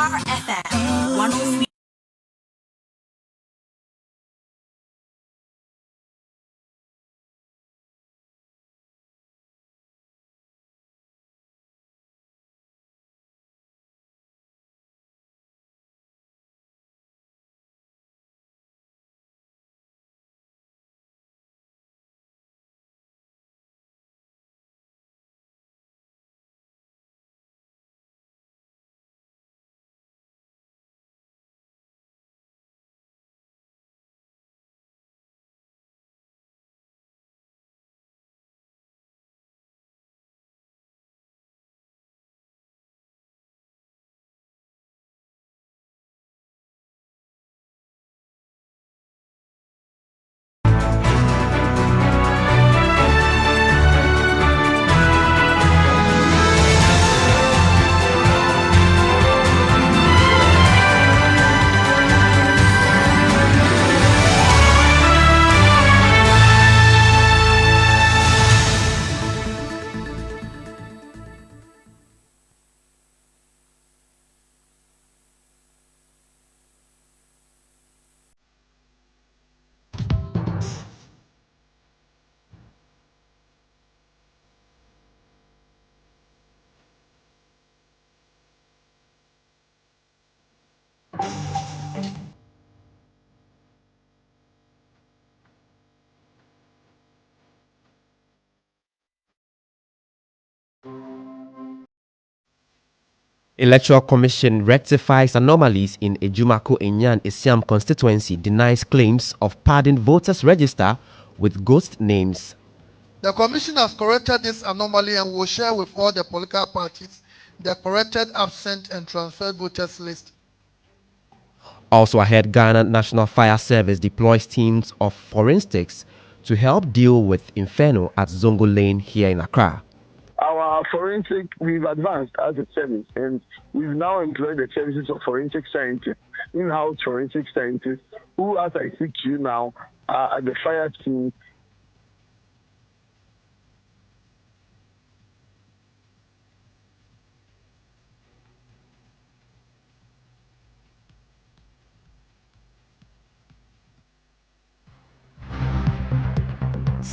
Star FM 103. Electoral Commission rectifies anomalies in Ejumako Enyan Isiam constituency, denies claims of pardoned voters register with ghost names. The Commission has corrected this anomaly and will share with all the political parties the corrected absent and transferred voters list. Also ahead, Ghana National Fire Service deploys teams of forensics to help deal with inferno at Zongo Lane here in Accra. Our forensic, we've advanced as a service, and we've now employed the services of forensic scientists, in-house forensic scientists, who, as I speak to you now, are at the fire team.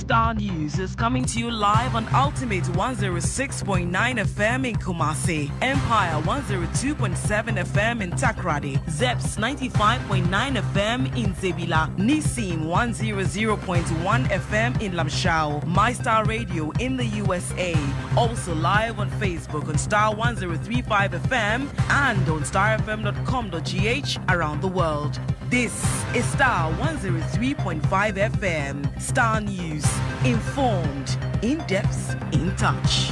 Star News is coming to you live on Ultimate 106.9 FM in Kumasi, Empire 102.7 FM in Takrady, Zeps 95.9 FM in Zebila, Nissim 100.1 FM in Lamshao, My Star Radio in the USA. Also live on Facebook on Star 103.5 FM and on starfm.com.gh around the world. This is Star 103.5 FM. Star News. Informed, in depth, in touch.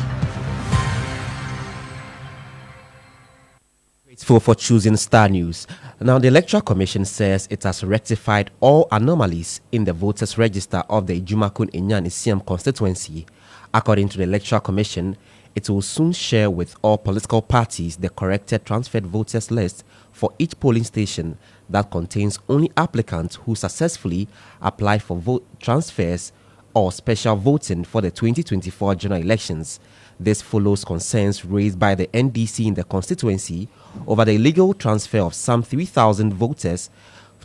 Grateful for choosing Star News. Now, the Electoral Commission says it has rectified all anomalies in the voters' register of the Ijumakun Enyan Isiam constituency. According to the Electoral Commission, it will soon share with all political parties the corrected transferred voters list for each polling station that contains only applicants who successfully apply for vote transfers or special voting for the 2024 general elections. This follows concerns raised by the NDC in the constituency over the illegal transfer of some 3,000 voters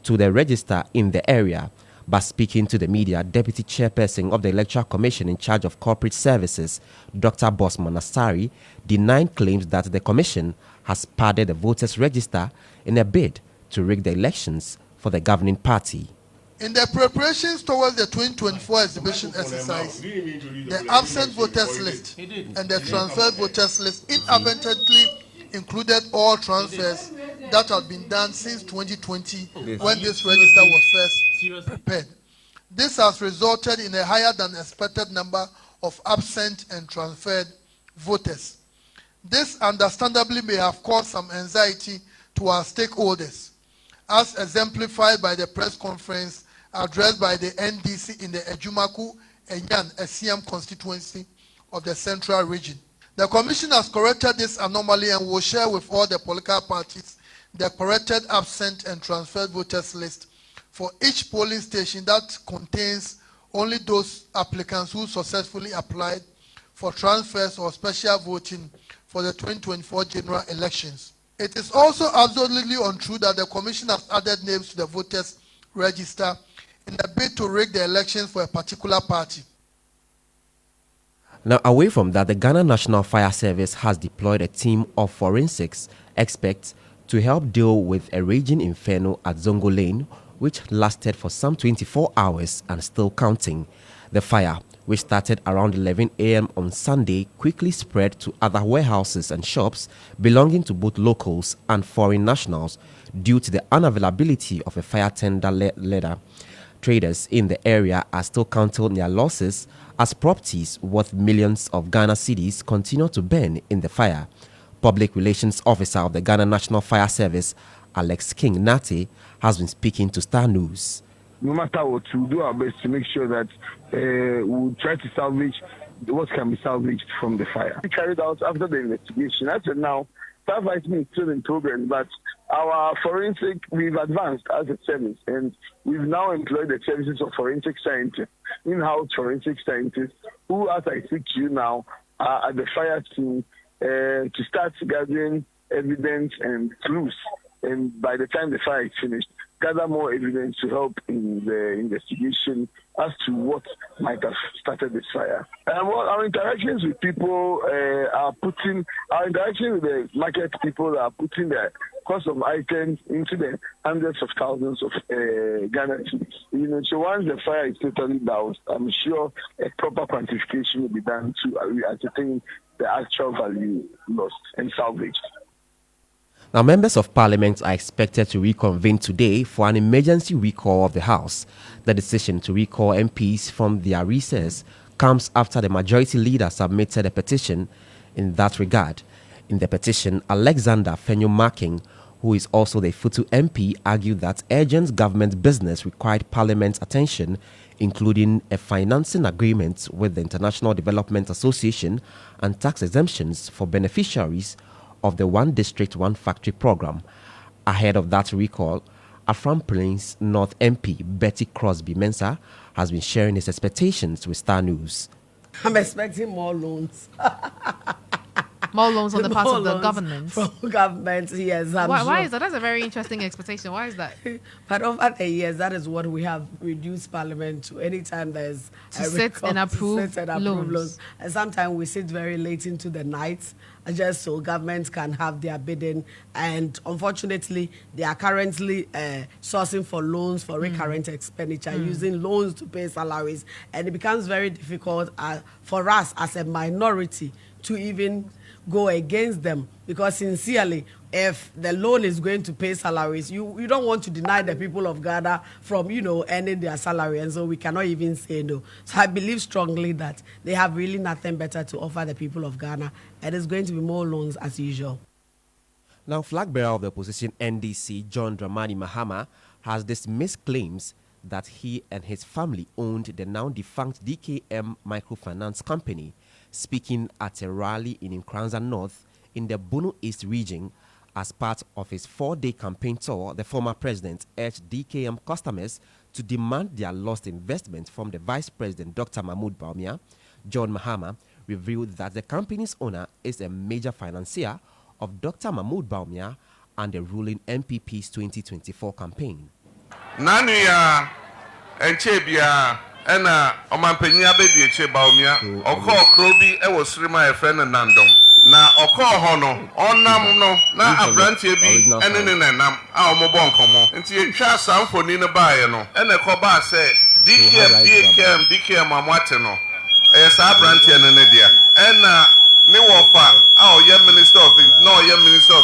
to the register in the area. But speaking to the media, Deputy Chairperson of the Electoral Commission in charge of corporate services, Dr. Bosman Asari, denied claims that the Commission has padded the voters' register in a bid to rig the elections for the governing party. In the preparations towards the 2024 exhibition exercise, the absent voters list and the transferred voters list inadvertently included all transfers that had been done since 2020 when this register was first prepared. This has resulted in a higher than expected number of absent and transferred voters. This understandably may have caused some anxiety to our stakeholders, as exemplified by the press conference addressed by the NDC in the Ejumaku Enyan Esiam constituency of the Central Region. The Commission has corrected this anomaly and will share with all the political parties the corrected absent and transferred voters list for each polling station that contains only those applicants who successfully applied for transfers or special voting for the 2024 general elections. It is also absolutely untrue that the commission has added names to the voters register in a bid to rig the elections for a particular party. Now, away from that, the Ghana National Fire Service has deployed a team of forensics experts to help deal with a raging inferno at Zongo Lane, which lasted for some 24 hours and still counting. The fire, which started around 11 a.m. on Sunday, quickly spread to other warehouses and shops belonging to both locals and foreign nationals due to the unavailability of a fire tender ladder. Traders in the area are still counting their losses as properties worth millions of Ghana cedis continue to burn in the fire. Public Relations Officer of the Ghana National Fire Service, Alex King Nate, has been speaking to Star News. No matter what, we'll do our best to make sure that we'll try to salvage what can be salvaged from the fire. We carried out after the investigation. As of now, firefighting is still in progress, but our forensic, we've advanced as a service, and we've now employed the services of forensic scientists, in-house forensic scientists, who, as I speak to you now, are at the fire scene to start gathering evidence and clues. And by the time the fire is finished, gather more evidence to help in the investigation as to what might have started this fire. Our interactions with people our interactions with the market people are putting the cost of items into the hundreds of thousands of Ghana cedis. You know, so once the fire is totally doused, I'm sure a proper quantification will be done to ascertain the actual value lost and salvaged. Now, members of parliament are expected to reconvene today for an emergency recall of the House. The decision to recall MPs from their recess comes after the majority leader submitted a petition in that regard. In the petition, Alexander Fenyo-Marking, who is also the Futu MP, argued that urgent government business required parliament's attention, including a financing agreement with the International Development Association and tax exemptions for beneficiaries of the One District, One Factory program. Ahead of that recall, Afram Plains North MP Betty Crosby Mensah has been sharing his expectations with Star News. I'm expecting more loans. More loans on the part of the government. From government, yes. Why is that? That's a very interesting expectation. Why is that? But over the years, that is what we have reduced Parliament to. Anytime there's to sit and approve loans. And sometimes we sit very late into the night, just so governments can have their bidding. And unfortunately, they are currently sourcing for loans for recurrent expenditure, using loans to pay salaries. And it becomes very difficult for us as a minority to even go against them, because sincerely, if the loan is going to pay salaries, you don't want to deny the people of Ghana from, earning their salary, and so we cannot even say no. So I believe strongly that they have really nothing better to offer the people of Ghana, and it's going to be more loans as usual. Now, flag bearer of the opposition NDC, John Dramani Mahama, has dismissed claims that he and his family owned the now defunct DKM microfinance company. Speaking at a rally in Nkranza North in the Bono East region as part of his 4-day campaign tour, the former president urged DKM customers to demand their lost investment from the vice president, Dr. Mahmoud Bawumia. John Mahama revealed that the company's owner is a major financier of Dr. Mahmoud Bawumia and the ruling MPP's 2024 campaign. Nania and Chebia. Ena omampenya Abedi eche Bawumia okọ krobi e wo srima e friend Nandom na okọ ho no onam no na abrantie bi ene ne nanam a omobọ nkomo nti etwa sanfoni ne baaye no ene ko ba se DKM amwate no e sa abrantie ne dia ena ne wofa a oye minister of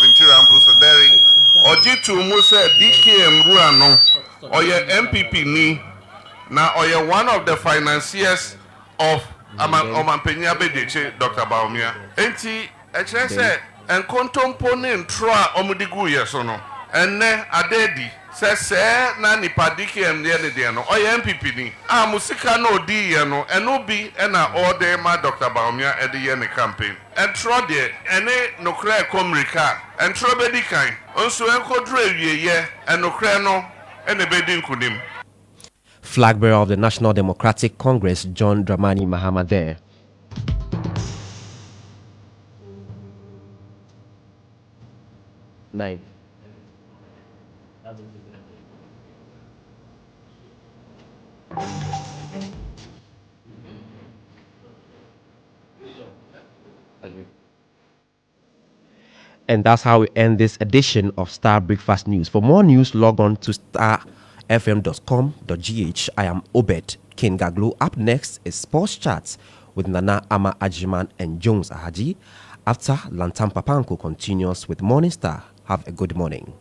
interior and prosperity ojitu mu se DKM ruwa no oye MPP ni. Now, are one of the financiers of Omampenya Bedeche, Dr. Bawumia. Enti, actually say, and contompone in Troa Omudigu yesono, and ne adedi, says, na nipadiki and the Diano, or MPP ni, musika no di yano, and no be, and all day my Dr. Bawumia at the Yene campaign. And Trode, and no clear comrica, and Trobedikai, also enco dre ye, and no crano, and a bedin kudim. Flag bearer of the National Democratic Congress, John Dramani Mahama there. 9. And that's how we end this edition of Star Breakfast News. For more news, log on to starfm.com.gh. I am Obed King Gaglo. Up next is Sports Chats with Nana Ama Ajiman and Jones Ahaji. After, Lantam Papanko continues with Morning Star. Have a good morning.